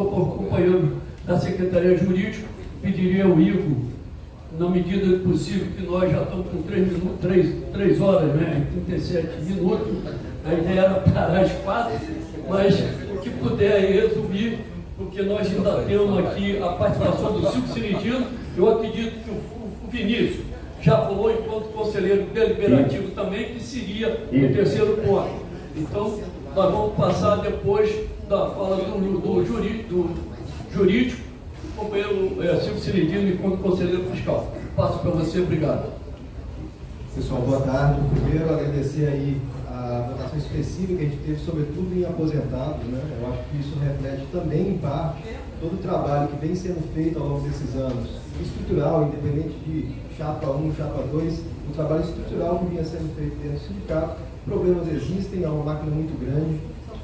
como companheiro da Secretaria Jurídica, pediria ao Igor, na medida do possível, que nós já estamos com 3 horas, né, e 37 minutos, a ideia era parar às 4, mas o que puder aí resumir, porque nós ainda temos aqui a participação do Silvio Ciridino. Eu acredito que o Vinícius já falou, enquanto conselheiro deliberativo também, que seria o terceiro ponto. Então, nós vamos passar depois da fala do jurídico, o companheiro Silvio Ciridino, enquanto conselheiro fiscal. Passo para você, obrigado. Pessoal, boa tarde. Primeiro, agradecer aí a votação específica que a gente teve, sobretudo em aposentados, né? Eu acho que isso reflete também, em parte, todo o trabalho que vem sendo feito ao longo desses anos, estrutural, independente de chapa 1, chapa 2, o trabalho estrutural que vinha sendo feito dentro do sindicato. Problemas existem, é uma máquina muito grande,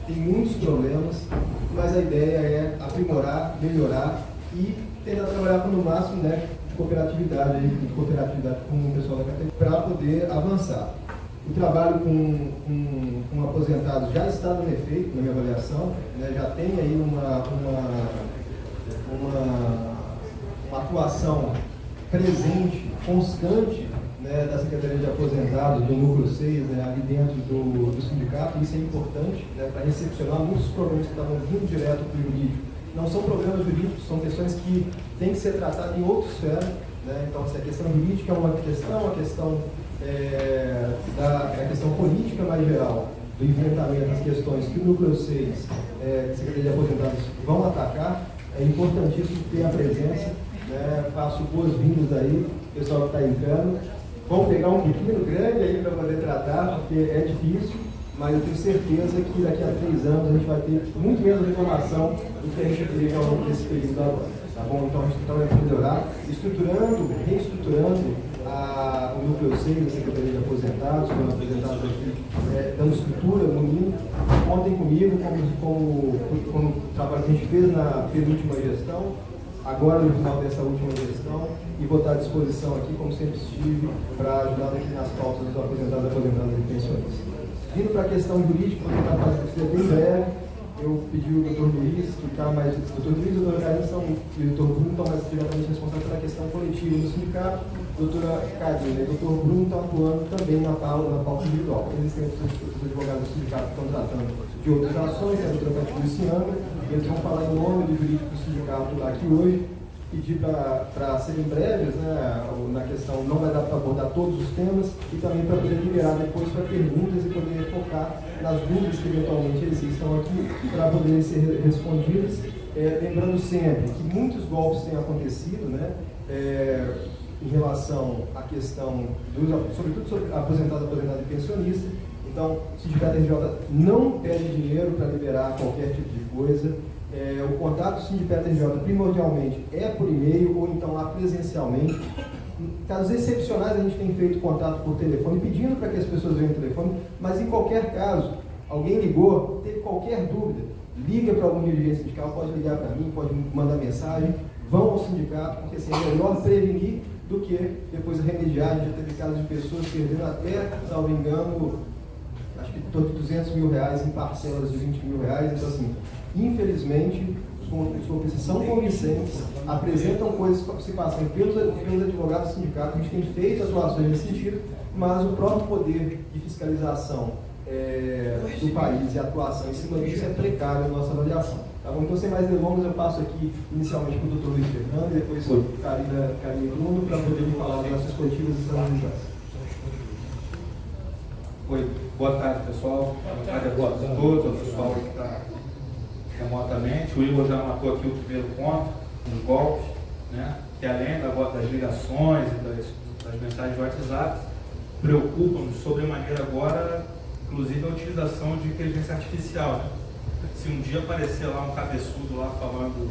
tem muitos problemas, mas a ideia é aprimorar, melhorar e tentar trabalhar no máximo, né, de cooperatividade com o pessoal da categoria para poder avançar. O trabalho com aposentados já está dando efeito na minha avaliação, né? Já tem aí uma atuação presente, constante, né, da Secretaria de Aposentados, do Núcleo 6, né, ali dentro do sindicato. Isso é importante, né, para recepcionar muitos problemas que estavam vindo direto para o jurídico. Não são problemas jurídicos, são questões que têm que ser tratadas em outra esfera, né? Então, se a questão jurídica é uma questão, a questão política mais geral, do enfrentamento das questões que o Núcleo 6, Secretaria de Aposentados, vão atacar, é importantíssimo ter a presença, né? Faço boas-vindas aí, o pessoal que está entrando. Vamos pegar um pequeno grande aí para poder tratar, porque é difícil, mas eu tenho certeza que daqui a 3 anos a gente vai ter muito menos informação do que a gente teve ao longo desse período agora. Tá bom? Então a gente está trabalhando para melhorar, reestruturando o Núcleo 6 da Secretaria de Aposentados, com aposentados aqui, dando estrutura no mínimo. Contem comigo como o trabalho que a gente fez na penúltima gestão, agora no final dessa última gestão, e vou estar à disposição aqui, como sempre estive, para ajudar aqui nas pautas dos aposentados e pensionistas. Vindo para a questão jurídica, vou tentar fazer isso bem breve. Eu pedi o Dr. Luiz, que está mais. O Dr. Luiz e o Dr. Carlinhos e o Dr. Bruno estão mais diretamente responsáveis pela questão coletiva do sindicato. A doutora Carlinhos e o Dr. Bruno estão atuando também na pauta individual. Eles têm os advogados do sindicato que estão tratando de outras ações, a doutora Cátia Luciana, eles vão falar em nome do jurídico do sindicato aqui hoje. Pedir para serem breves, né, na questão, não vai dar para abordar todos os temas, e também para poder liberar depois para perguntas e poder focar nas dúvidas que eventualmente existam aqui, para poderem ser respondidas. Lembrando sempre que muitos golpes têm acontecido, né, em relação à questão, sobretudo sobre aposentado e pensionista. Então, o Sindicato RJ não pede dinheiro para liberar qualquer tipo de coisa. O contato do Sindicato RJ primordialmente é por e-mail ou então lá presencialmente. Em casos excepcionais a gente tem feito contato por telefone, pedindo para que as pessoas venham no telefone, mas em qualquer caso, alguém ligou, teve qualquer dúvida, liga para algum dirigente sindical, pode ligar para mim, pode mandar mensagem, vão ao sindicato, porque assim, é melhor prevenir do que depois remediar. A gente já teve casos de pessoas perdendo até, salvo engano, acho que torno de R$200 mil em parcelas de R$20 mil. Então assim, infelizmente, os cúmplices são convincentes, apresentam coisas que se passam pelos advogados do sindicato. A gente tem feito atuações nesse sentido, mas o próprio poder de fiscalização do país e a atuação em cima disso é precário na nossa avaliação. Tá bom? Então, sem mais delongas, eu passo aqui inicialmente para o Dr. Luiz Fernando e depois para o Karina Bruno, para poder me falar das nossas coletivas e sanidades. Oi, boa tarde, pessoal. Boa tarde a todos, ao pessoal que está remotamente. O Igor já matou aqui o primeiro ponto, dos golpes, né? Que além das ligações e das mensagens de WhatsApp, preocupa-nos sobremaneira agora, inclusive a utilização de inteligência artificial. Né? Se um dia aparecer lá um cabeçudo lá falando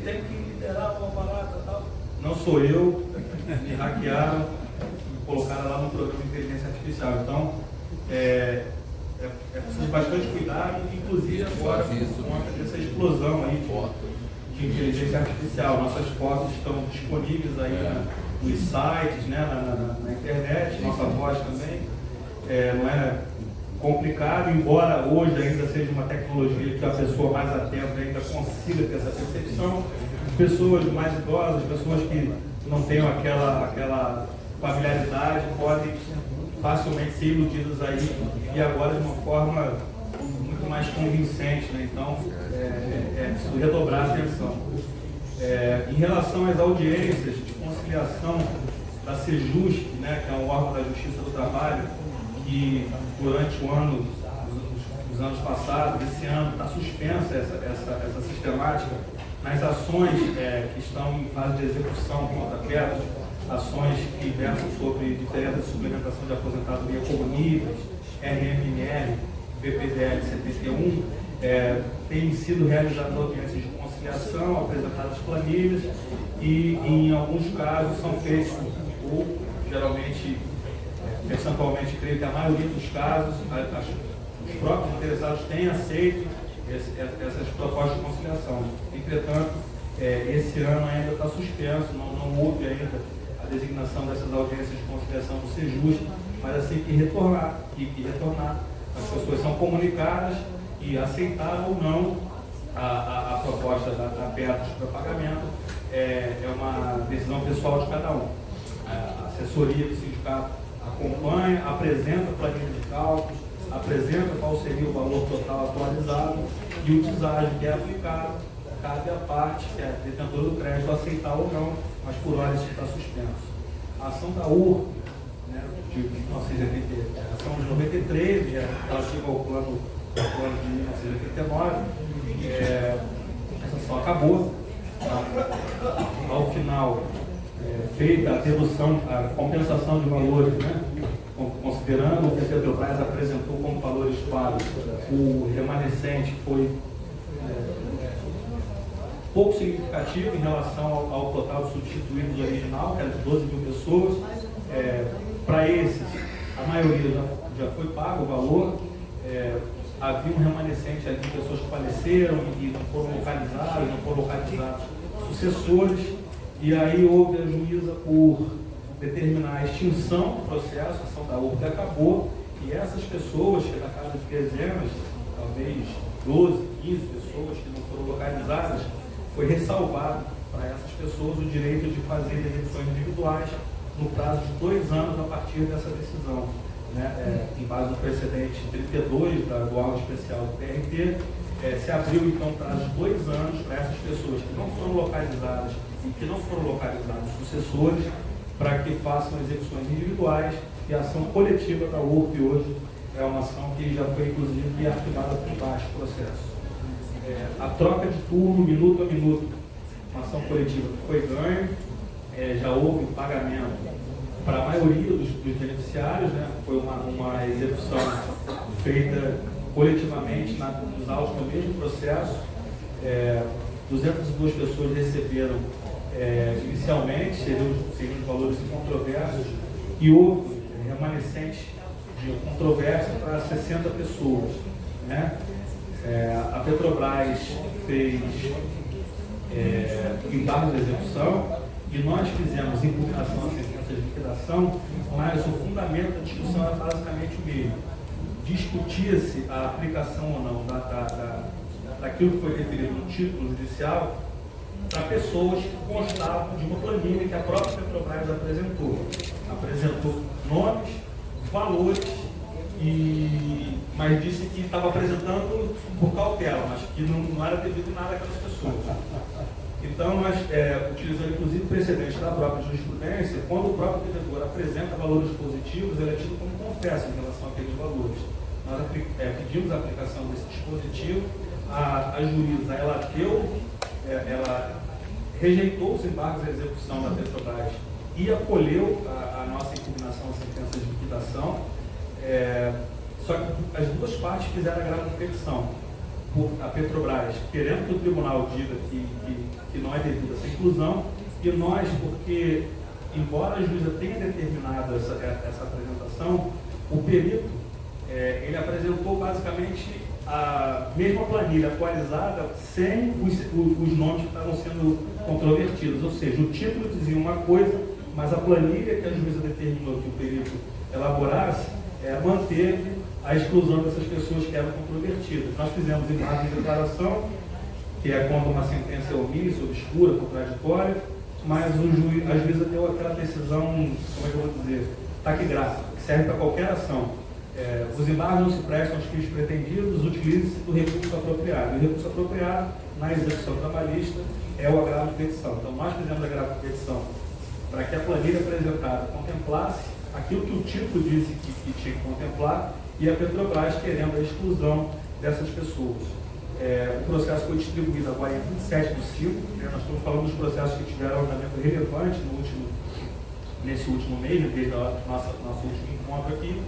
tem que liderar uma parada e tal, não sou eu, me hackearam, me colocaram lá no programa de inteligência artificial. Então, é preciso de bastante cuidado, inclusive agora por conta dessa explosão aí de inteligência artificial. Nossas fotos estão disponíveis aí nos sites, né, na internet, nossa voz também. Não é complicado, embora hoje ainda seja uma tecnologia que a pessoa mais atenta ainda consiga ter essa percepção. Pessoas mais idosas, pessoas que não tenham aquela familiaridade, podem facilmente ser iludidas aí, e agora de uma forma muito mais convincente, né? Então, é preciso redobrar a atenção. Em relação às audiências de conciliação da Sejusc, né, que é um órgão da Justiça do Trabalho, que durante o ano, os anos passados, esse ano, está suspensa essa sistemática nas ações que estão em fase de execução contra quedas, ações que versam sobre diferença de suplementação de aposentadoria como níveis, RMNR, PPDL 71, têm sido realizadas audiências de conciliação, apresentadas planilhas, e em alguns casos são feitos, ou geralmente, percentualmente, creio que a maioria dos casos, os próprios interessados têm aceito essas propostas de conciliação. Entretanto, esse ano ainda está suspenso, não houve ainda a designação dessas audiências de conciliação do Sejusc, mas assim que retornar, as pessoas são comunicadas e aceitaram ou não a proposta da PETROS para pagamento. É uma decisão pessoal de cada um. A assessoria do sindicato acompanha, apresenta a planilha de cálculos, apresenta qual seria o valor total atualizado, e o deságio que é aplicado cabe à parte, que é detentora do crédito, aceitar ou não, mas por hora isso está suspenso. A ação da UR, né, de 1983, a ação de 93, relativa ao plano de 1989, essa ação acabou. Ao final, feita a dedução, a compensação de valores, né, considerando o que a Petrobras apresentou como valores pagos, o remanescente foi pouco significativo em relação ao total de substituídos original, que era de 12 mil pessoas. Para esses, a maioria já foi pago o valor. Havia um remanescente ali de pessoas que faleceram e não foram localizados sucessores, e aí houve a juíza por determinar a extinção do processo, a ação da URB acabou, e essas pessoas, que na casa de dezenas, talvez 12, 15 pessoas que não foram localizadas, foi ressalvado para essas pessoas o direito de fazer execuções individuais no prazo de 2 anos a partir dessa decisão. Né? Em base do precedente 32 do órgão especial do TRT, se abriu então prazo de 2 anos para essas pessoas que não foram localizadas e que não foram localizados sucessores, para que façam execuções individuais, e a ação coletiva da URP hoje é uma ação que já foi inclusive arquivada por baixo do processo. A troca de turno, minuto a minuto, uma ação coletiva que foi ganha, já houve pagamento para a maioria dos beneficiários, né? Foi uma execução feita coletivamente nos autos do mesmo processo. 202 pessoas receberam inicialmente, seriam os valores incontroversos, e houve remanescente de controvérsia para 60 pessoas. Né? A Petrobras fez embargo de execução, e nós fizemos impugnação à sentença de liquidação, mas o fundamento da discussão era basicamente o mesmo. Discutia-se a aplicação ou não daquilo que foi referido no título judicial para pessoas que constavam de uma planilha que a própria Petrobras apresentou. Apresentou nomes, valores, mas disse que estava apresentando por cautela, mas que não era devido nada àquelas pessoas. Então, nós utilizamos inclusive o precedente da própria jurisprudência, quando o próprio devedor apresenta valores positivos, ele é tido como confesso em relação àqueles valores. Nós pedimos a aplicação desse dispositivo, a juíza, ela rejeitou os embargos de execução da Petrobras e acolheu a nossa impugnação à sentença de liquidação, só que as duas partes fizeram a grave petição. A Petrobras querendo que o tribunal diga que não é devida essa inclusão, e nós, porque, embora a juíza tenha determinado essa apresentação, o perito ele apresentou basicamente a mesma planilha atualizada sem os nomes que estavam sendo controvertidos, ou seja, o título dizia uma coisa, mas a planilha que a juíza determinou que o perito elaborasse manteve a exclusão dessas pessoas que eram controvertidas. Nós fizemos embargo de declaração, que é quando uma sentença é omissa, obscura, contraditória, mas o juiz, às vezes, deu aquela decisão, como é que eu vou dizer, taquigráfica, que serve para qualquer ação. Os embargos não se prestam aos fins pretendidos, utilize-se do recurso apropriado. E o recurso apropriado, na execução trabalhista, é o agravo de petição. Então, nós fizemos agravo de petição para que a planilha apresentada contemplasse aquilo que o título disse que tinha que contemplar, e a Petrobras querendo a exclusão dessas pessoas. O processo foi distribuído agora em 27/5, nós estamos falando dos processos que tiveram andamento relevante nesse último mês, desde o nosso último encontro aqui.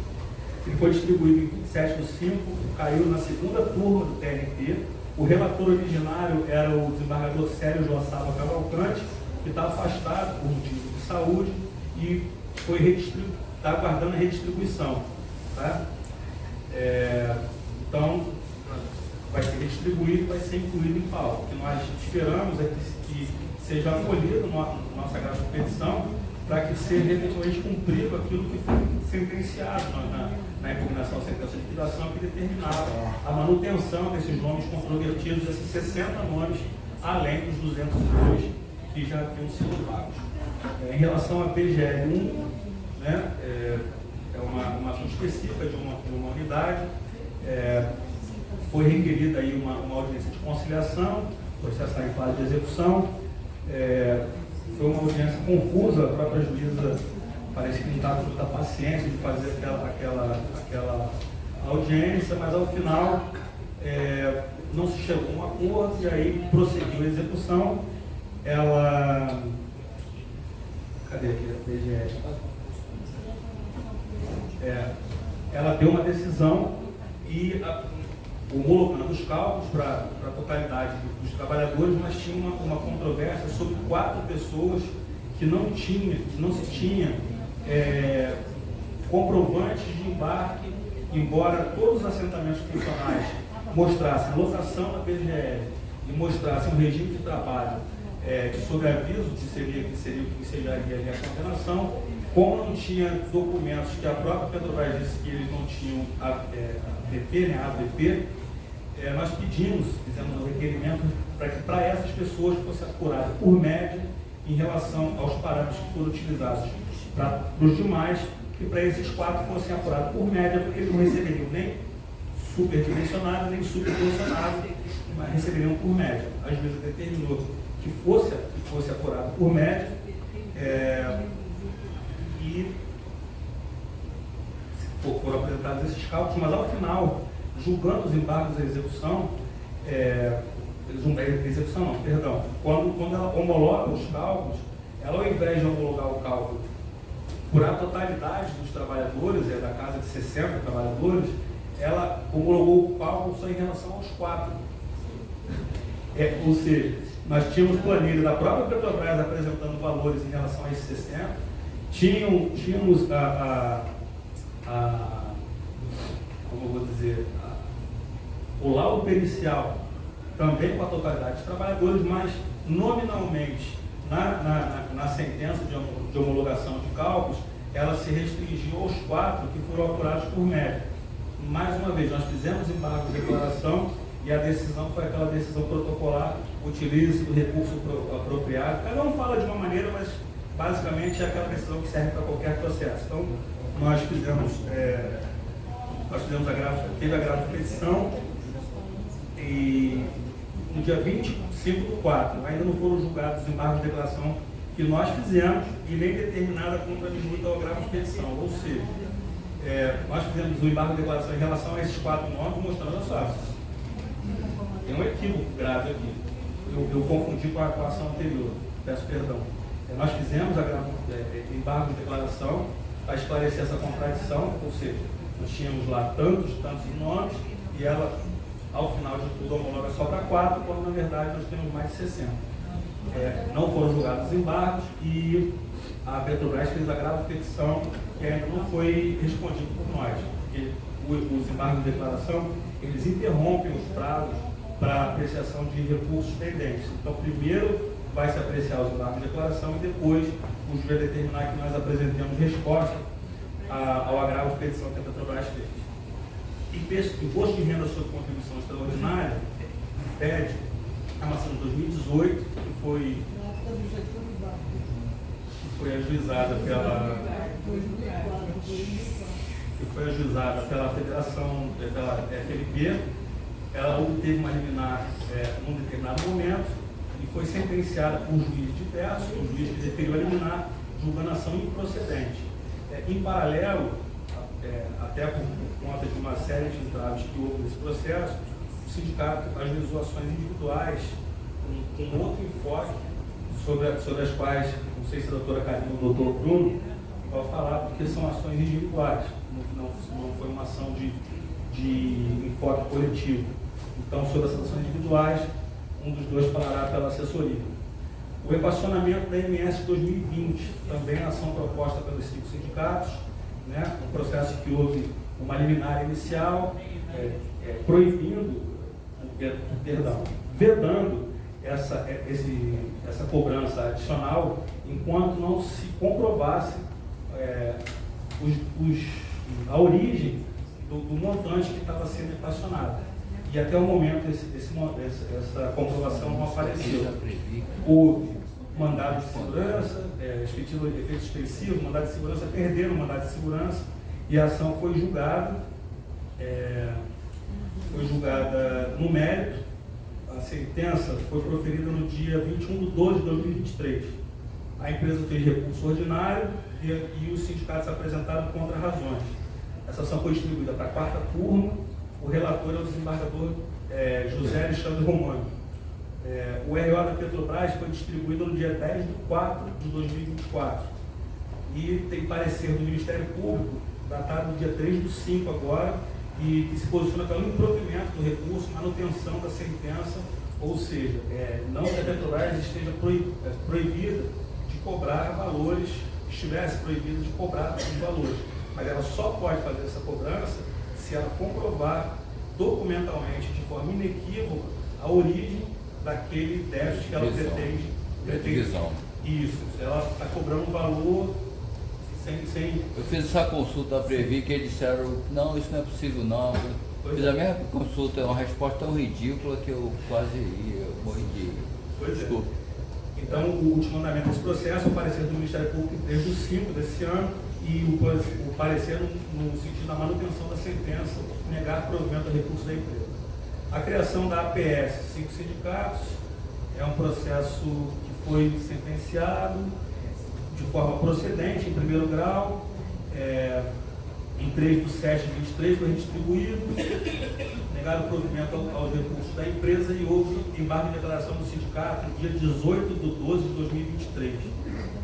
Ele foi distribuído em 27/5, caiu na segunda turma do TNT. O relator originário era o desembargador Célio Joaçaba Cavalcante, que está afastado por motivo de saúde e está aguardando a redistribuição. Tá? Então, vai ser redistribuído, vai ser incluído em pauta. O que nós esperamos é que seja acolhido nossa agravo de petição, para que seja efetivamente cumprido aquilo que foi sentenciado na impugnação da sentença de liquidação, que determinava a manutenção desses nomes controvertidos, esses 60 nomes, além dos 202 que já haviam sido pagos. Em relação à PGL 1, né, é uma ação específica de uma unidade, foi requerida aí uma audiência de conciliação, o processo está em fase de execução. Foi uma audiência confusa, a própria juíza parece que não estava com muita paciência de fazer aquela audiência, mas ao final não se chegou a um acordo e aí prosseguiu a execução. Cadê aqui a PGS? Ela deu uma decisão e homologando os cálculos para a totalidade dos trabalhadores, mas tinha uma controvérsia sobre 4 pessoas que não se tinha comprovantes de embarque, embora todos os assentamentos funcionais mostrassem locação na PGL e mostrassem um regime de trabalho sob aviso que seria o que ensejaria ali a condenação. Como não tinha documentos que a própria Petrobras disse que eles não tinham AVP, nós fizemos um requerimento para que para essas pessoas fosse apurado por média em relação aos parâmetros que foram utilizados para os demais, e para esses 4 fossem apurados por média, porque eles não receberiam nem superdimensionado, nem superdimensionado, mas receberiam por média. A juíza determinou que fosse apurado por média, e foram apresentados esses cálculos, mas ao final, julgando os embargos da execução, quando ela homologa os cálculos, ela, ao invés de homologar o cálculo por a totalidade dos trabalhadores, da casa de 60 trabalhadores, ela homologou o cálculo só em relação aos 4. Ou seja, nós tínhamos planilha da própria Petrobras apresentando valores em relação a esses 60, tínhamos como eu vou dizer, o laudo pericial também com a totalidade dos trabalhadores, mas nominalmente na sentença de homologação de cálculos, ela se restringiu aos 4 que foram apurados por média. Mais uma vez, nós fizemos embargo de declaração e a decisão foi aquela decisão protocolar, utilize do recurso apropriado. Cada um fala de uma maneira, mas basicamente é aquela decisão que serve para qualquer processo. Então, nós fizemos teve agravo de petição, e no dia 25/4 ainda não foram julgados os embargos de declaração que nós fizemos e nem determinada contra-minuta ao agravo de petição. Ou seja, nós fizemos o embargo de declaração em relação a esses 4 nomes, mostrando a só. Tem um equívoco grave aqui. Eu confundi com a ação anterior, peço perdão. Nós fizemos embargo de declaração para esclarecer essa contradição, ou seja, nós tínhamos lá tantos nomes e ela, ao final de tudo, homologa só para 4, quando na verdade nós temos mais de 60. Não foram julgados os embargos e a Petrobras fez agravo de petição que ainda não foi respondido por nós, porque os embargos de declaração, eles interrompem os prazos para apreciação de recursos pendentes. Então, primeiro vai se apreciar os embargos de declaração e depois o juiz vai determinar que nós apresentemos resposta ao agravo de petição que a Petrobras fez. Imposto de renda sobre contribuição extraordinária, PED, a maçã de 2018, que foi ajuizada pela Federação, pela FLP. Ela obteve uma liminar num determinado momento e foi sentenciada por um juiz diverso, um juiz que deferiu a liminar, julgando a ação improcedente. Em paralelo, até por conta de uma série de entraves que houve nesse processo, o sindicato ajuizou ações individuais com outro enfoque sobre as quais, não sei se a doutora Karina ou o doutor Bruno vai falar, porque são ações individuais, não foi uma ação de enfoque coletivo. Então, sobre as ações individuais, um dos dois falará pela assessoria. O equacionamento da MS 2020, também a ação proposta pelos 5 sindicatos, né, um processo que houve uma liminar inicial, vedando essa cobrança adicional, enquanto não se comprovasse a origem do montante que estava sendo equacionado. E até o momento essa comprovação não apareceu. Houve mandado de segurança, efeito extensivo, mandado de segurança, perderam o mandado de segurança, e a ação foi julgada no mérito. A sentença foi proferida no dia 21 de 12 de 2023. A empresa fez recurso ordinário e os sindicatos apresentaram contra-razões. Essa ação foi distribuída para a 4ª turma. O relator é o desembargador José Alexandre Romano. O RO da Petrobras foi distribuído no dia 10 de 4 de 2024. E tem parecer do Ministério Público, datado no dia 3 do 5 agora, e que se posiciona pelo improvimento do recurso, manutenção da sentença, ou seja, não que a Petrobras esteja proibida de cobrar valores, estivesse proibida de cobrar os valores, mas ela só pode fazer essa cobrança se ela comprovar documentalmente, de forma inequívoca, a origem daquele déficit que ela pretende. Isso, ela está cobrando um valor sem... Eu fiz essa consulta à Previ, que eles disseram, não, isso não é possível não. Fiz a mesma consulta, uma resposta tão ridícula que eu quase morri de... Desculpa. Então, o último andamento desse processo, o parecer do Ministério Público desde o 5 desse ano, e o parecer no sentido da manutenção da sentença, negar provimento do recurso da empresa. A criação da APS, 5 sindicatos, é um processo que foi sentenciado de forma procedente, em primeiro grau, em 3 de 7 de 23 foi redistribuído, negado o provimento aos recursos da empresa e houve embargo de declaração do sindicato no dia 18 de 12 de 2023.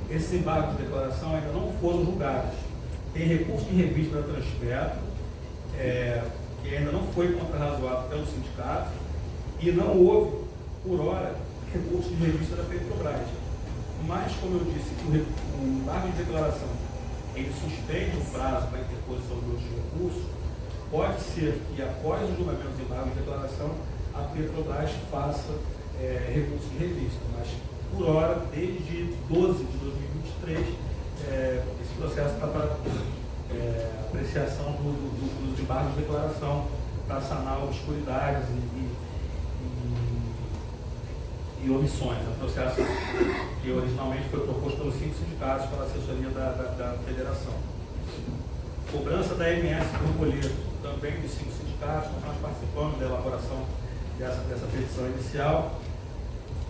Esses embargos de declaração ainda não foram julgados. Tem recurso de revista da Transpetro, que ainda não foi contrarrazoado pelo sindicato, e não houve, por hora, recurso de revista da Petrobras. Mas, como eu disse, o embargo de declaração ele suspende o prazo para a interposição de outros recursos, pode ser que, após o julgamento do embargo de declaração, a Petrobras faça recurso de revista. Mas, por hora, desde 12 de 2023, esse processo está para apreciação dos embargos de declaração para sanar obscuridades e omissões. É um processo que originalmente foi proposto pelos 5 sindicatos pela assessoria da federação. Cobrança da MS por boleto, também dos 5 sindicatos, nós participamos da elaboração dessa petição inicial.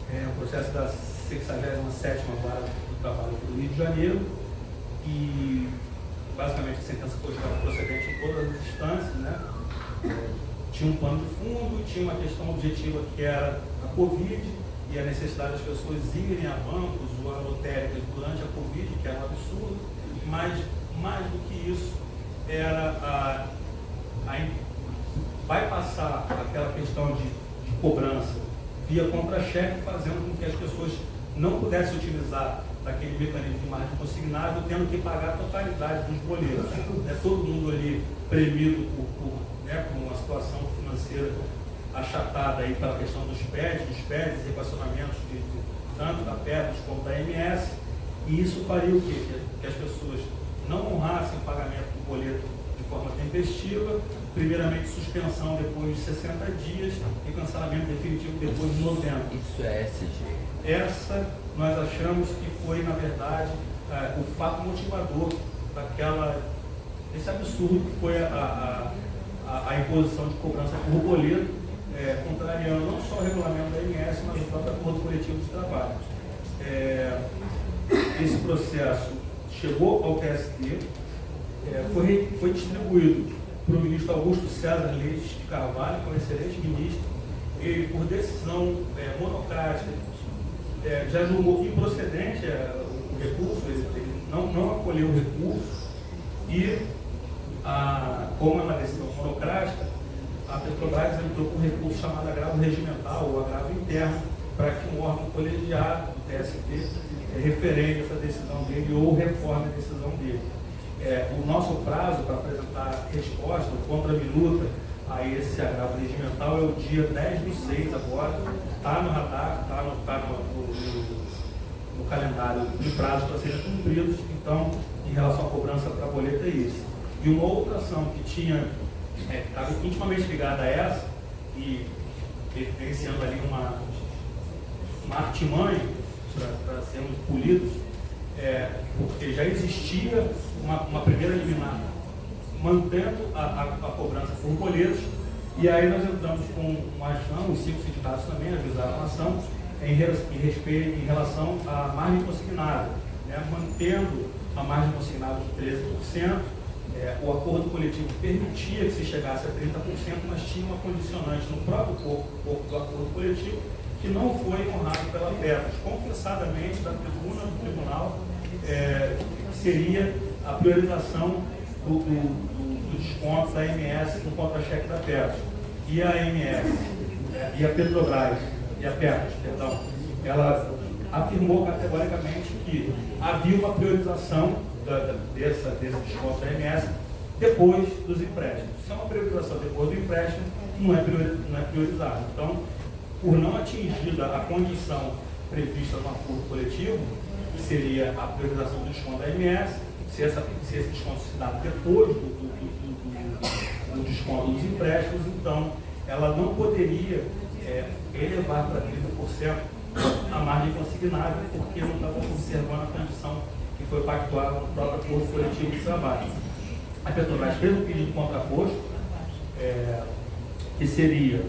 É um processo da 67ª Vara do Trabalho do Rio de Janeiro, e basicamente a sentença foi procedente em todas as instâncias, né? Tinha um pano de fundo, tinha uma questão objetiva que era a Covid e a necessidade das pessoas irem a bancos ou a lotéricas durante a Covid, que era um absurdo, mas mais do que isso era vai passar aquela questão de cobrança via contra-cheque, fazendo com que as pessoas não pudessem utilizar daquele mecanismo de margem consignável, tendo que pagar a totalidade dos boletos. Todo mundo ali premido por uma situação financeira achatada aí pela questão dos PEDs, equacionamentos tanto da PEDs como da MS, e isso faria o quê? Que as pessoas não honrassem o pagamento intempestiva, primeiramente suspensão depois de 60 dias e cancelamento definitivo depois de 90. Isso é SG. Essa nós achamos que foi, na verdade, o fato motivador desse absurdo que foi a imposição de cobrança por boleto, contrariando não só o regulamento da ANS, mas o próprio acordo coletivo de trabalho. Esse processo chegou ao TST, foi distribuído para o ministro Augusto César Leite de Carvalho, que é um excelente ministro. Ele, por decisão monocrática, já julgou improcedente o recurso, ele não acolheu o recurso e, como é uma decisão monocrática, a Petrobras entrou com um recurso chamado agravo regimental ou agravo interno para que um órgão colegiado do TST referende essa decisão dele ou reforme a decisão dele. O nosso prazo para apresentar resposta, contra-minuta a esse agravo regimental é o dia 10/6 agora, está no radar, está no calendário de prazos para serem cumpridos. Então, em relação à cobrança para boleto é isso. E uma outra ação que tinha, estava intimamente ligada a essa, e evidenciando ali uma artimanha para sermos polidos, porque já existia uma primeira liminar mantendo a cobrança por boletos, e aí nós entramos com uma ação, os 5 sindicatos também avisaram a ação em relação à margem consignada, mantendo a margem consignada de 13%. O acordo coletivo permitia que se chegasse a 30%, mas tinha uma condicionante no próprio corpo do acordo coletivo que não foi honrado pela Petros, confessadamente da tribuna do tribunal, que seria a priorização do desconto da AMS no contra-cheque da Petros. E a AMS, e a Petrobras, e a Petros, perdão, ela afirmou categoricamente que havia uma priorização desse desconto da AMS depois dos empréstimos. Se é uma priorização depois do empréstimo, não é priorizado. Então, por não atingida a condição prevista no acordo coletivo, que seria a priorização do desconto da AMS, se esse desconto se dá depois do desconto dos empréstimos, então ela não poderia elevar para 30% a margem consignada, porque não estava conservando a condição que foi pactuada no próprio acordo coletivo de trabalho. A Petrobras fez um pedido contraposto, que seria,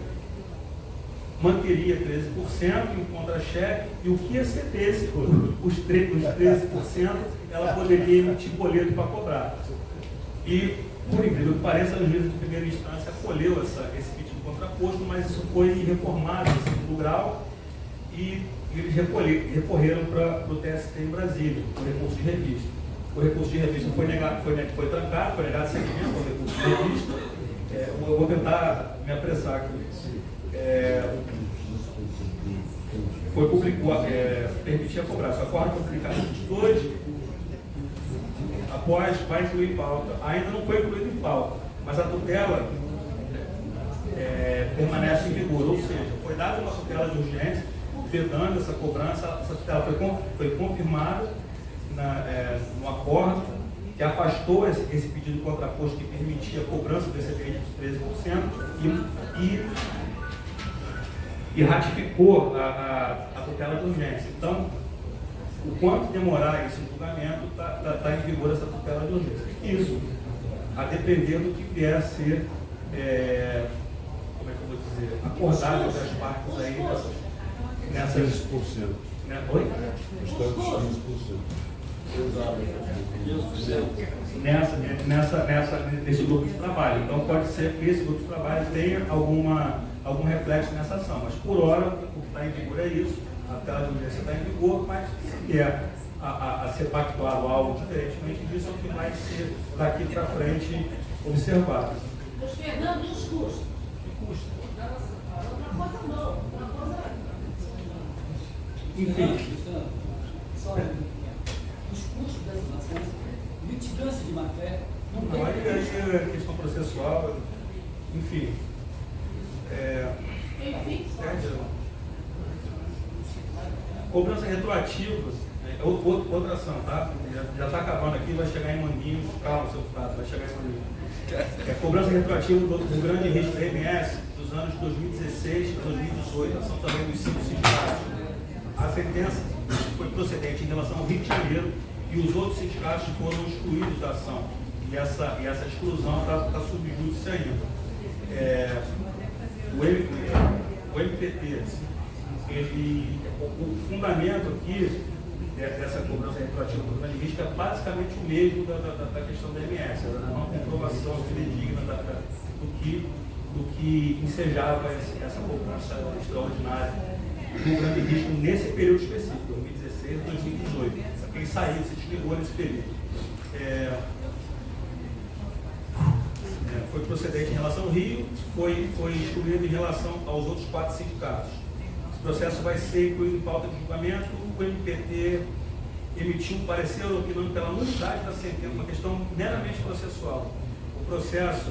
manteria 13% em contra-cheque, e o que excedesse os 13%, ela poderia emitir boleto para cobrar. E, por incrível que pareça, a juíza de primeira instância acolheu esse pedido contraposto, mas isso foi reformado em segundo grau, e eles recorreram para o TST em Brasília, o recurso de revista. O recurso de revista foi negado, foi trancado, foi negado seguimento ao recurso de revista. Eu vou tentar me apressar aqui. Foi publicado, permitia cobrar. Esse acordo foi publicado em 22, após vai incluir pauta. Ainda não foi incluído em pauta, mas a tutela permanece em vigor, ou seja, foi dada uma tutela de urgência, vedando essa cobrança. Essa tutela foi confirmada no acordo, que afastou esse pedido contraposto que permitia a cobrança do excedente de 13% e ratificou a tutela de urgência. Então, o quanto demorar esse julgamento, está em vigor essa tutela de urgência. Isso, a depender do que vier a ser, como é que eu vou dizer, acordado entre as partes aí nessas 15%. Oi? Nesse grupo de trabalho. Então pode ser que esse grupo de trabalho tenha algum reflexo nessa ação, mas por hora o que está em vigor é isso, a tela de urgência está em vigor, mas se vier a ser pactuado algo diferentemente disso, é o que vai ser daqui para frente observado. Mas Fernando, e os custos? Que custa? Uma coisa não, uma coisa... Enfim. Os custos das ações, litigância de má-fé, não tem. Não, aí é questão processual, enfim. Enfim, Cobrança retroativa, Outra ação, tá? Já está acabando aqui, vai chegar em Manguinhos. Calma, seu deputado, vai chegar em Manguinhos. Cobrança retroativa do grande risco da MS dos anos 2016 e 2018, ação também dos 5 sindicatos. A sentença foi procedente em relação ao Rio de Janeiro e os outros sindicatos foram excluídos da ação. E essa exclusão está sob júdice ainda. O MPT, o fundamento aqui dessa cobrança retroativa do grande risco é basicamente o mesmo da questão da MS, uma comprovação fidedigna do que ensejava essa cobrança extraordinária do grande risco nesse período específico, 2016 e 2018. Quem saiu, se desligou nesse período. Foi procedente em relação ao Rio, foi excluído em relação aos outros 4 sindicatos. Esse processo vai ser incluído em pauta de julgamento. O MPT emitiu um parecer opinando pela nulidade da sentença, uma questão meramente processual. O processo,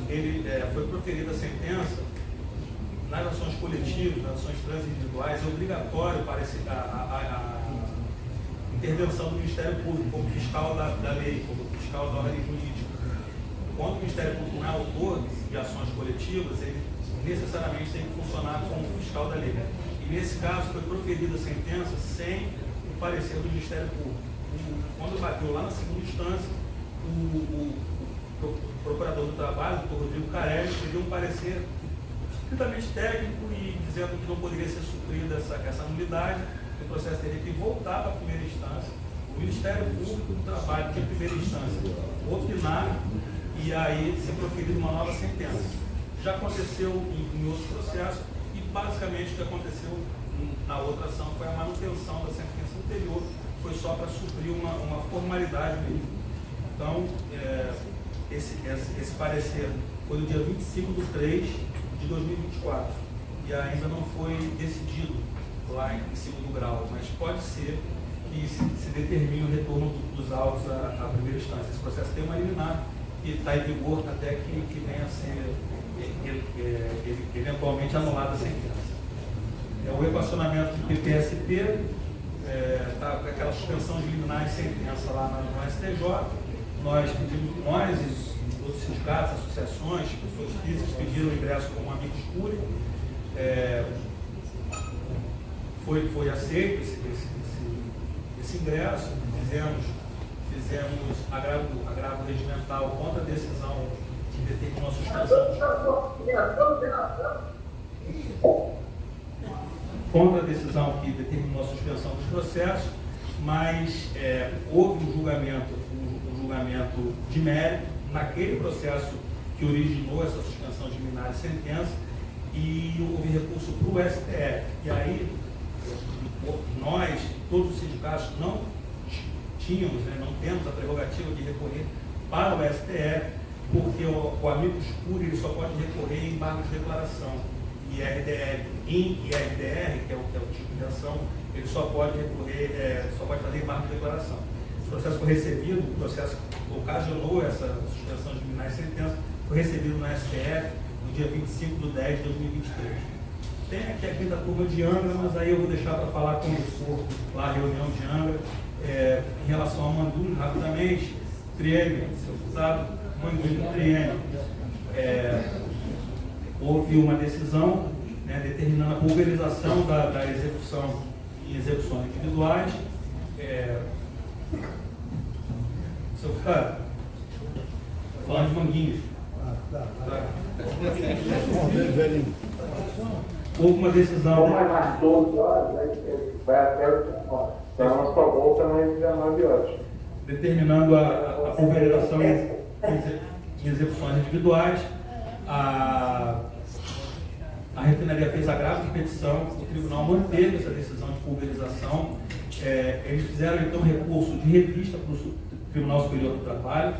foi proferida a sentença nas ações coletivas, nas ações transindividuais, é obrigatório a intervenção do Ministério Público como fiscal da lei, como fiscal da ordem jurídica. Quando o Ministério Público não é autor de ações coletivas, ele necessariamente tem que funcionar como fiscal da lei. E nesse caso foi proferida a sentença sem o parecer do Ministério Público. Quando bateu lá na segunda instância, o procurador do trabalho, o Dr. Rodrigo Carelli, pediu um parecer estritamente técnico e dizendo que não poderia ser suprida essa nulidade, que o processo teria que voltar para a primeira instância. O Ministério Público do Trabalho, de primeira instância, opinar e aí ser proferida uma nova sentença. Já aconteceu em outros processos e basicamente o que aconteceu na outra ação foi a manutenção da sentença anterior, foi só para suprir uma formalidade mesmo. Então, esse parecer foi no dia 25/3 de 2024 e ainda não foi decidido lá em segundo grau, mas pode ser que se determine o retorno dos autos à primeira instância. Esse processo tem uma liminar que está em vigor até que venha a ser eventualmente anulada a sentença. O equacionamento do PPSP está com aquela suspensão de liminar e sentença lá no STJ. Nós pedimos, nós e outros sindicatos, associações, pessoas físicas pediram o ingresso como amicus curiae. Foi aceito esse ingresso, fizemos agravo regimental contra a decisão que determinou a suspensão. Contra a decisão que determinou a suspensão dos processos, mas houve um julgamento de mérito naquele processo que originou essa suspensão de liminar e sentença, e houve recurso para o STF. E aí, nós, todos os sindicatos, não tínhamos, não temos a prerrogativa de recorrer para o STF, porque o amicus curiae ele só pode recorrer em embargo de declaração. IRDR, em IRDR, que é o tipo de ação, ele só pode recorrer, só pode fazer embargo de declaração. Esse processo foi recebido, o processo ocasionou essa suspensão de liminar e sentença, foi recebido no STF no dia 25/10 de 2023. Tem aqui a quinta turma de Angra, mas aí eu vou deixar para falar como for lá a reunião de Angra. Em relação ao Mandume, rapidamente, triênio, seu deputado, Mandume, triênio. Houve uma decisão determinando a pulverização da execução em execuções individuais. Seu deputado, falando de Manguinhos. Houve uma decisão. Mais 12 horas, vai até então a sua volta mais 19 horas. Determinando a pulverização em execuções individuais. A refinaria fez agravo de petição, o tribunal manteve essa decisão de pulverização. Eles fizeram então recurso de revista para o Tribunal Superior do Trabalho.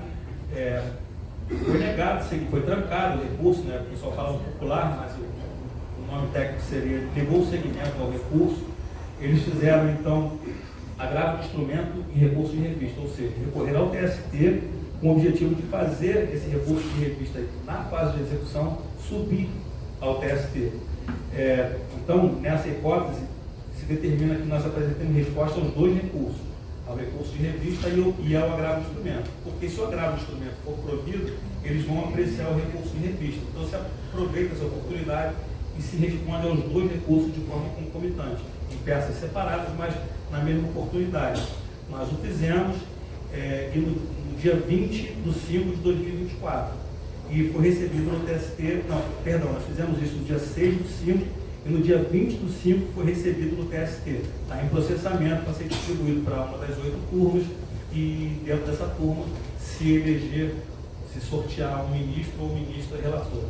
Foi negado, foi trancado o recurso, o pessoal fala no popular, mas o nome técnico seria, negou o seguimento ao recurso. Eles fizeram então agravo de instrumento e recurso de revista, ou seja, recorrer ao TST com o objetivo de fazer esse recurso de revista na fase de execução subir ao TST. Então, nessa hipótese, se determina que nós apresentemos resposta aos 2 recursos. ao recurso de revista e ao agravo de instrumento. Porque se o agravo de instrumento for provido, eles vão apreciar o recurso de revista. Então se aproveita essa oportunidade e se responde aos dois recursos de forma concomitante, em peças separadas, mas na mesma oportunidade. Nós o fizemos e no dia 20 de 5 de 2024. E foi recebido no TST, nós fizemos isso no dia 6 do 5 e no dia 20 do 5 foi recebido no TST. Está em processamento para ser distribuído para uma das 8 turmas e dentro dessa turma se eleger, se sortear um ministro ou ministra relator.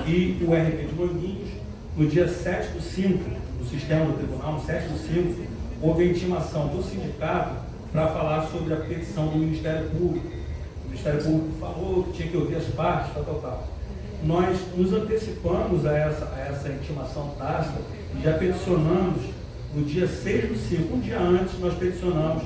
E o RP de Manguinhos, no dia 7 do 5, no sistema do tribunal, no 7 do 5, houve a intimação do sindicato para falar sobre a petição do Ministério Público. O Ministério Público falou que tinha que ouvir as partes, tal. Nós nos antecipamos a essa intimação tácita e já peticionamos no dia 6 do 5, um dia antes, nós peticionamos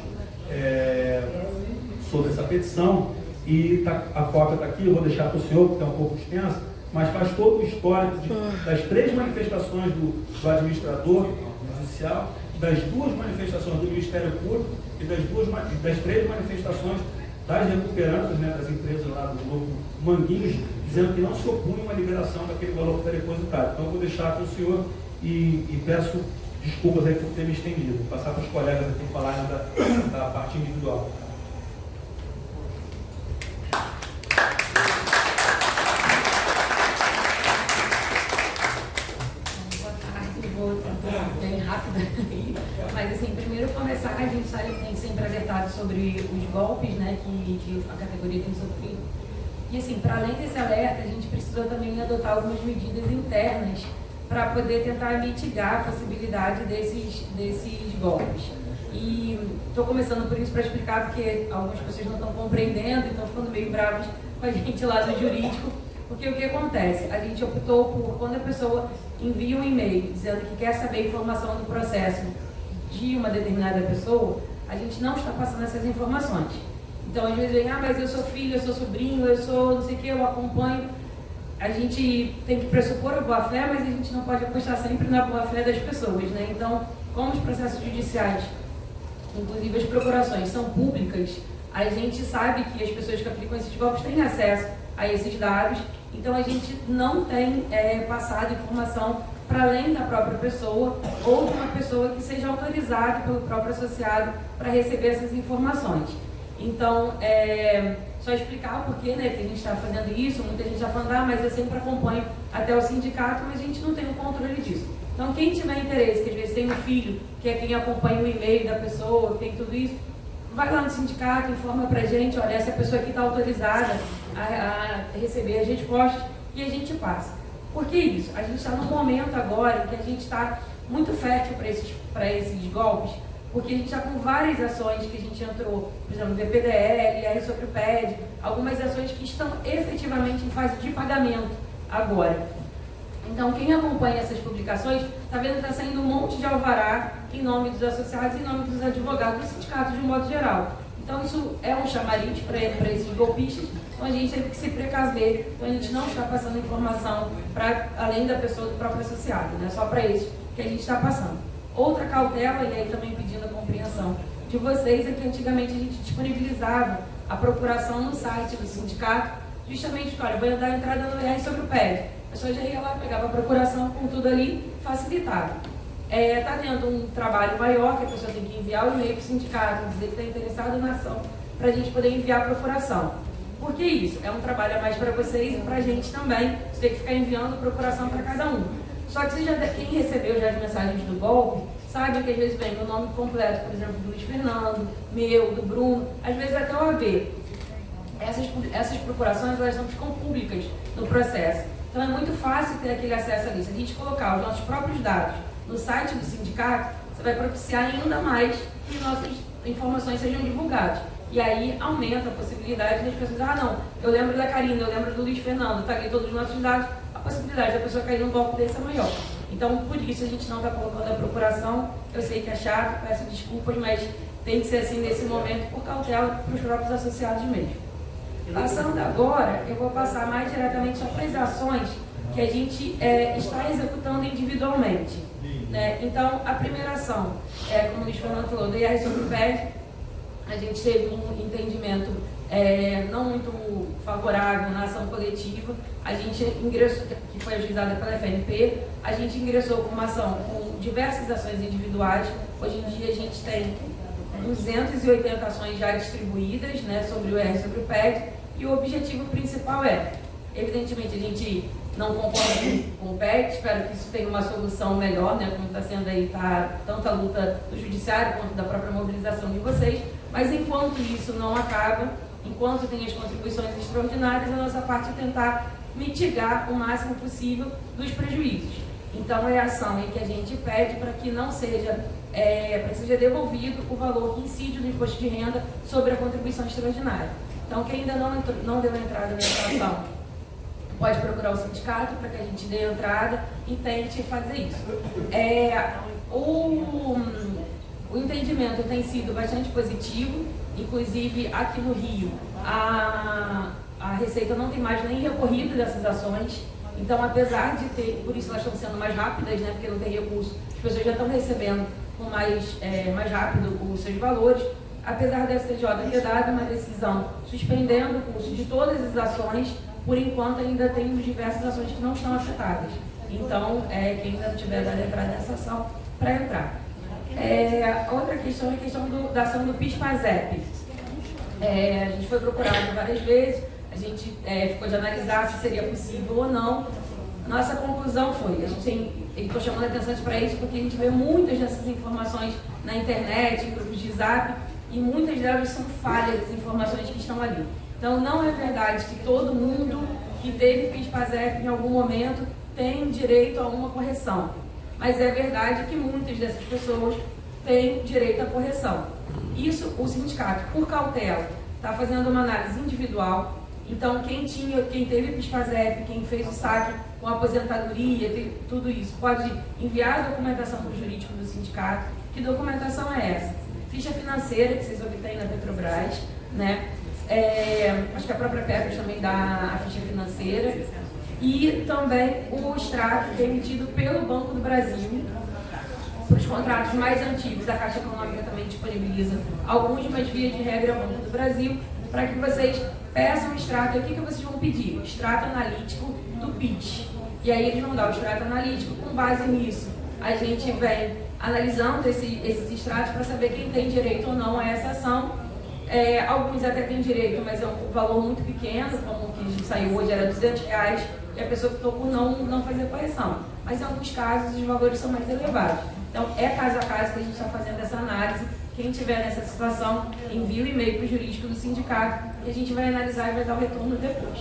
sobre essa petição e a cópia está aqui, eu vou deixar para o senhor, porque é um pouco extensa, mas faz todo o histórico das 3 manifestações do administrador judicial, das 2 manifestações do Ministério Público e das 3 manifestações das recuperantes, né, das empresas lá do Novo Manguinhos, dizendo que não se opunham à liberação daquele valor que está depositado. Então eu vou deixar para o senhor e peço desculpas aí por ter me estendido. Vou passar para os colegas aqui falarem da parte individual. Vou tentar bem rápido aí, mas assim, primeiro começar, a gente tem sempre alertado sobre os golpes, né, que a categoria tem sofrido. E assim, para além desse alerta, a gente precisou também adotar algumas medidas internas para poder tentar mitigar a possibilidade desses golpes. E estou começando por isso para explicar, porque algumas pessoas não estão compreendendo e estão ficando meio bravas com a gente lá do jurídico. Porque o que acontece? A gente optou por, quando a pessoa envia um e-mail dizendo que quer saber informação do processo de uma determinada pessoa, a gente não está passando essas informações. Então, às vezes vem, mas eu sou filho, eu sou sobrinho, eu sou não sei o que, eu acompanho. A gente tem que pressupor a boa-fé, mas a gente não pode apostar sempre na boa-fé das pessoas, né? Então, como os processos judiciais, inclusive as procurações, são públicas, a gente sabe que as pessoas que aplicam esses golpes têm acesso a esses dados. Então a gente não tem passado informação para além da própria pessoa ou de uma pessoa que seja autorizada pelo próprio associado para receber essas informações. Então, só explicar o porquê, né, que a gente está fazendo isso. Muita gente está falando, mas eu sempre acompanho até o sindicato, mas a gente não tem o controle disso. Então quem tiver interesse, que às vezes tem um filho, que é quem acompanha o e-mail da pessoa, que tem tudo isso, vai lá no sindicato, informa pra gente, olha, essa pessoa aqui está autorizada a receber as respostas e a gente passa. Por que isso? A gente está num momento agora em que a gente está muito fértil para esses golpes, porque a gente está com várias ações que a gente entrou, por exemplo, VPDL, R sobre o PED, algumas ações que estão efetivamente em fase de pagamento agora. Então, quem acompanha essas publicações está vendo que está saindo um monte de alvará em nome dos associados, em nome dos advogados, dos sindicatos de um modo geral. Então, isso é um chamariz para esses golpistas. Então, a gente teve que se precaver. Então, a gente não está passando informação para além da pessoa do próprio associado, né? Só para isso que a gente está passando. Outra cautela, e aí também pedindo a compreensão de vocês, é que antigamente a gente disponibilizava a procuração no site do sindicato, justamente, olha, vou dar entrada no R sobre o PED. A pessoa já ia lá, pegava a procuração com tudo ali, facilitava. Está tendo um trabalho maior, que a pessoa tem que enviar o e-mail para o sindicato, dizer que está interessado na ação, para a gente poder enviar a procuração. Por que isso? É um trabalho a mais para vocês e para a gente também, você tem que ficar enviando procuração para cada um. Só que quem recebeu já as mensagens do golpe, sabe que às vezes vem o nome completo, por exemplo, do Luiz Fernando, meu, do Bruno, às vezes até o AB. Essas procurações, elas não ficam públicas no processo. Então é muito fácil ter aquele acesso ali. Se a gente colocar os nossos próprios dados no site do sindicato, você vai propiciar ainda mais que nossas informações sejam divulgadas. E aí aumenta a possibilidade das pessoas, não, eu lembro da Karina, eu lembro do Luiz Fernando, está aqui todos os nossos dados, a possibilidade da pessoa cair num golpe desse é maior. Então, por isso a gente não está colocando a procuração. Eu sei que é chato, peço desculpas, mas tem que ser assim nesse momento por cautela para os próprios associados mesmo. Passando agora, eu vou passar mais diretamente só para as ações que a gente está executando individualmente. Né? Então, a primeira ação, como o Luiz Fernando falou, do IR sobre o PED, a gente teve um entendimento não muito favorável na ação coletiva. A gente ingressou, que foi ajuizada pela FNP, a gente ingressou com uma ação com diversas ações individuais. Hoje em dia a gente tem 280 ações já distribuídas, né, sobre o R e sobre o PED, e o objetivo principal evidentemente, a gente não concorda com o PED, espero que isso tenha uma solução melhor, né, como está sendo aí, tanto a luta do judiciário quanto da própria mobilização de vocês, mas enquanto isso não acaba, enquanto tem as contribuições extraordinárias, a nossa parte é tentar mitigar o máximo possível dos prejuízos. Então, é a ação em que a gente pede para que não seja, para que seja devolvido o valor que incide no imposto de renda sobre a contribuição extraordinária. Então, quem ainda não deu entrada nessa ação, pode procurar o sindicato para que a gente dê entrada e tente fazer isso. O entendimento tem sido bastante positivo, inclusive aqui no Rio, a Receita não tem mais nem recorrido dessas ações. Então, apesar de ter, por isso elas estão sendo mais rápidas, né, porque não tem recurso, as pessoas já estão recebendo com mais rápido os seus valores. Apesar da STJ ter dado uma decisão suspendendo o curso de todas as ações, por enquanto ainda temos diversas ações que não estão afetadas. Então, quem ainda não tiver dado entrada nessa ação, para entrar. Outra questão é a questão da ação do PIS/PASEP. A gente foi procurado várias vezes, a gente ficou de analisar se seria possível ou não. Nossa conclusão foi, estou chamando a atenção para isso porque a gente vê muitas dessas informações na internet, em grupos de zap, e muitas delas são falhas das informações que estão ali. Então, não é verdade que todo mundo que teve PIS/PASEP em algum momento tem direito a uma correção. Mas é verdade que muitas dessas pessoas têm direito à correção. Isso, o sindicato, por cautela, está fazendo uma análise individual. Então, quem teve PIS/PASEP, quem fez o saque com aposentadoria, tudo isso, pode enviar a documentação para o jurídico do sindicato. Que documentação é essa? Ficha financeira que vocês obtêm na Petrobras, né? Acho que a própria Petros também dá a ficha financeira. E também o extrato que é emitido pelo Banco do Brasil. Para os contratos mais antigos, a Caixa Econômica também disponibiliza alguns, mas via de regra é o Banco do Brasil, para que vocês peçam o extrato. E o que vocês vão pedir? O extrato analítico do PIS. E aí eles vão dar o extrato analítico. Com base nisso, a gente vem analisando esses extratos para saber quem tem direito ou não a essa ação. Alguns até têm direito, mas é um valor muito pequeno, como o que saiu hoje era R$200, e a pessoa optou por não fazer correção. Mas em alguns casos os valores são mais elevados. Então é caso a caso que a gente está fazendo essa análise. Quem tiver nessa situação, envia o e-mail para o jurídico do sindicato e a gente vai analisar e vai dar o retorno depois.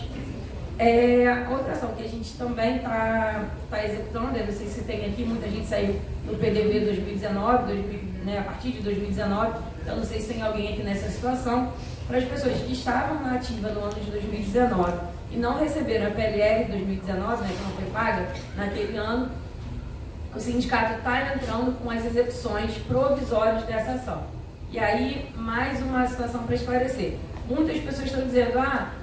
Outra ação que a gente também está executando, eu não sei se tem aqui, muita gente saiu no PDV 2019, a partir de 2019, então não sei se tem alguém aqui nessa situação, para as pessoas que estavam na ativa no ano de 2019 e não receberam a PLR 2019, que não foi paga naquele ano, o sindicato está entrando com as execuções provisórias dessa ação. E aí, mais uma situação para esclarecer. Muitas pessoas estão dizendo,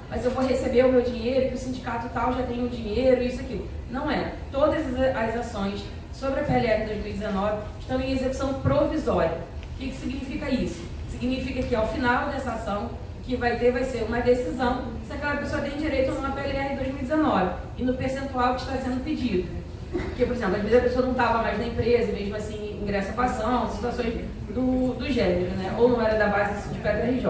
mas eu vou receber o meu dinheiro, que o sindicato tal já tem o dinheiro, isso, aquilo. Não é. Todas as ações sobre a PLR 2019 estão em execução provisória. O que significa isso? Significa que ao final dessa ação, que vai ser uma decisão se aquela pessoa tem direito ou não à PLR 2019 e no percentual que está sendo pedido. Porque, por exemplo, às vezes a pessoa não estava mais na empresa, mesmo assim ingressa com a ação, situações do gênero, né? Ou não era da base do Sindicato RJ.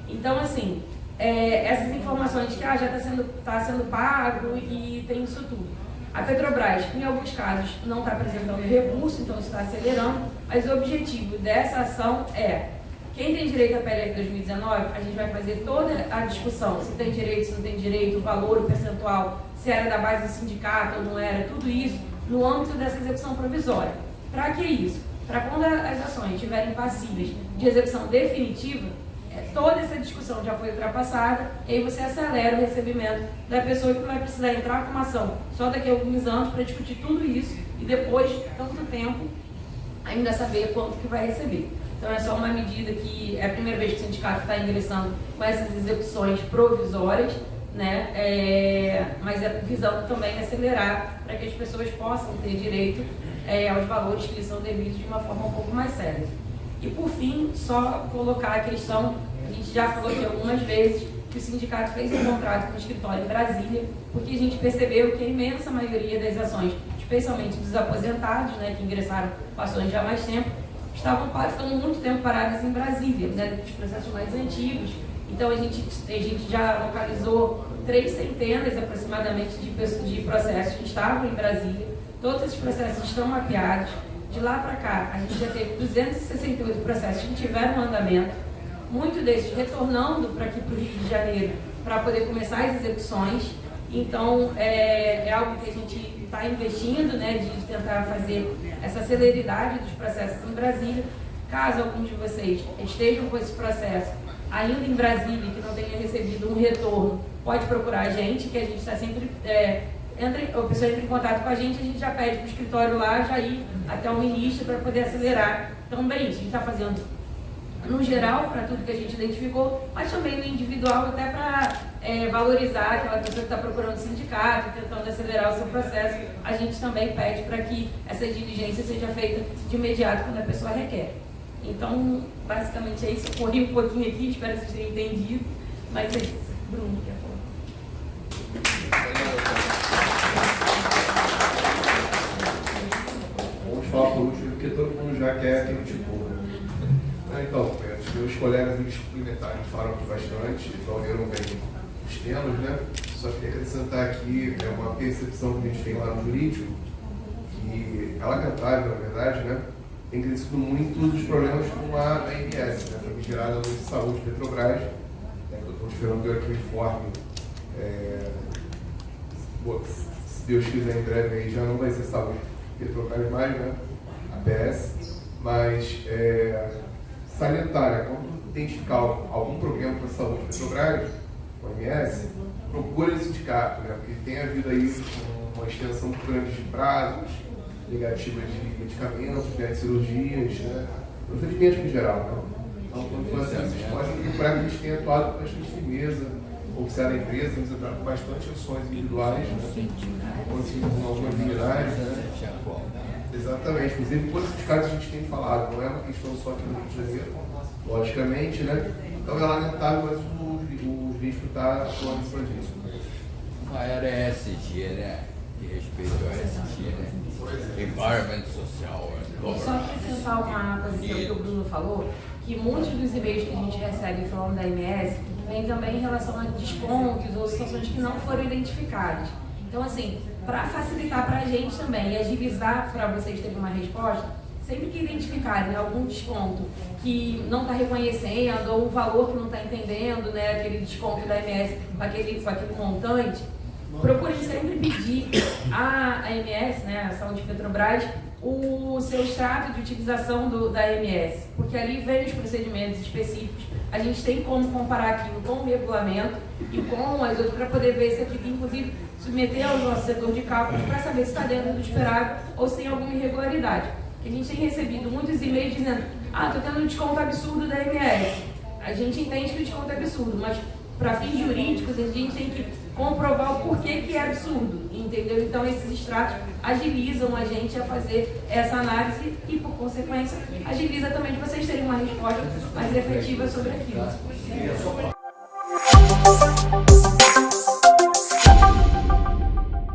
Então, assim, essas informações que já está sendo pago e tem isso tudo. A Petrobras, em alguns casos, não está apresentando recurso, então isso está acelerando, mas o objetivo dessa ação quem tem direito à PLR 2019, a gente vai fazer toda a discussão, se tem direito, se não tem direito, o valor, o percentual, se era da base do sindicato ou não era, tudo isso no âmbito dessa execução provisória. Para que isso? Para quando as ações estiverem passíveis de execução definitiva, toda essa discussão já foi ultrapassada, e aí você acelera o recebimento da pessoa que não vai precisar entrar com uma ação só daqui a alguns anos para discutir tudo isso e depois de tanto tempo ainda saber quanto que vai receber. Então é só uma medida que é a primeira vez que o sindicato está ingressando com essas execuções provisórias, né? Mas visando também acelerar para que as pessoas possam ter direito aos valores que lhes são devidos de uma forma um pouco mais séria. E por fim, só colocar a questão, a gente já falou aqui algumas vezes, que o sindicato fez um contrato com o escritório em Brasília, porque a gente percebeu que a imensa maioria das ações, especialmente dos aposentados, né, que ingressaram com ações já há mais tempo, estavam ficando muito tempo paradas em Brasília, né, dos processos mais antigos. Então a gente já localizou 3 centenas aproximadamente de processos que estavam em Brasília. Todos esses processos estão mapeados. De lá para cá, a gente já teve 268 processos que tiveram andamento, muitos desses retornando para aqui para o Rio de Janeiro para poder começar as execuções. Então, é algo que a gente está investindo, né, de tentar fazer essa celeridade dos processos em Brasília. Caso algum de vocês estejam com esse processo ainda em Brasília e que não tenha recebido um retorno, pode procurar a gente, que a gente está sempre... a pessoa entra em contato com a gente já pede para o escritório lá, já ir até o ministro para poder acelerar também isso. A gente está fazendo no geral, para tudo que a gente identificou, mas também no individual, até para valorizar aquela pessoa que está procurando sindicato, tentando acelerar o seu processo. A gente também pede para que essa diligência seja feita de imediato quando a pessoa requer. Então, basicamente é isso. Eu corri um pouquinho aqui, espero que vocês tenham entendido, mas é isso. Bruno, quer falar? Vamos falar por último, porque todo mundo já quer criticou. Então, os meus colegas me cumprimentaram, falaram aqui bastante, envolveram bem os temas, né? Só queria acrescentar aqui uma percepção que a gente tem lá no jurídico, que é lamentável, na verdade, né? Tem crescido muito os problemas com a ANS, né? Foi gerada a Lei de Saúde Petrobras, né? Eu estou esperando ter aqui o informe. Se Deus quiser, em breve aí já não vai ser Saúde Petrobras mais, né? A PS, mas salientar, né? Quando identificar algum problema com a saúde Petrobras, o OMS, procure o sindicato, né? Porque tem havido aí uma extensão muito grande de prazos, negativa de medicamentos, de cirurgias, né? Procedimentos em geral, né? Então, quando for assim, vocês podem procurar que a gente tenha atuado com bastante firmeza, observar a empresa, temos entrado com bastante ações individuais, né? Com algumas dignidades, né? Exatamente, inclusive todos os casos a gente tem falado, não é uma questão só aqui no Rio de Janeiro, logicamente, né? Então é lamentável, mas o jurídico está atuando em cima disso. A era ESG, né? De respeito ao ESG, né? Environment Social. Só acrescentar uma coisa que o Bruno falou, que muitos dos e-mails que a gente recebe falando da MS vem também em relação a descontos ou situações que não foram identificadas. Então, assim, para facilitar para a gente também e agilizar para vocês terem uma resposta, sempre que identificarem algum desconto que não está reconhecendo ou um valor que não está entendendo, né, aquele desconto da MS com aquele montante, procurem sempre pedir à AMS, né, a Saúde Petrobras, o seu extrato de utilização da AMS, porque ali vem os procedimentos específicos. A gente tem como comparar aquilo com o regulamento e com as outras para poder ver se aquilo, inclusive, submeter ao nosso setor de cálculos para saber se está dentro do esperado ou se tem alguma irregularidade. A gente tem recebido muitos e-mails dizendo: estou tendo um desconto absurdo da AMS. A gente entende que o desconto é absurdo, mas para fins jurídicos a gente tem que comprovar o porquê que é absurdo, entendeu? Então esses extratos agilizam a gente a fazer essa análise e, por consequência, agiliza também de vocês terem uma resposta mais efetiva sobre aquilo.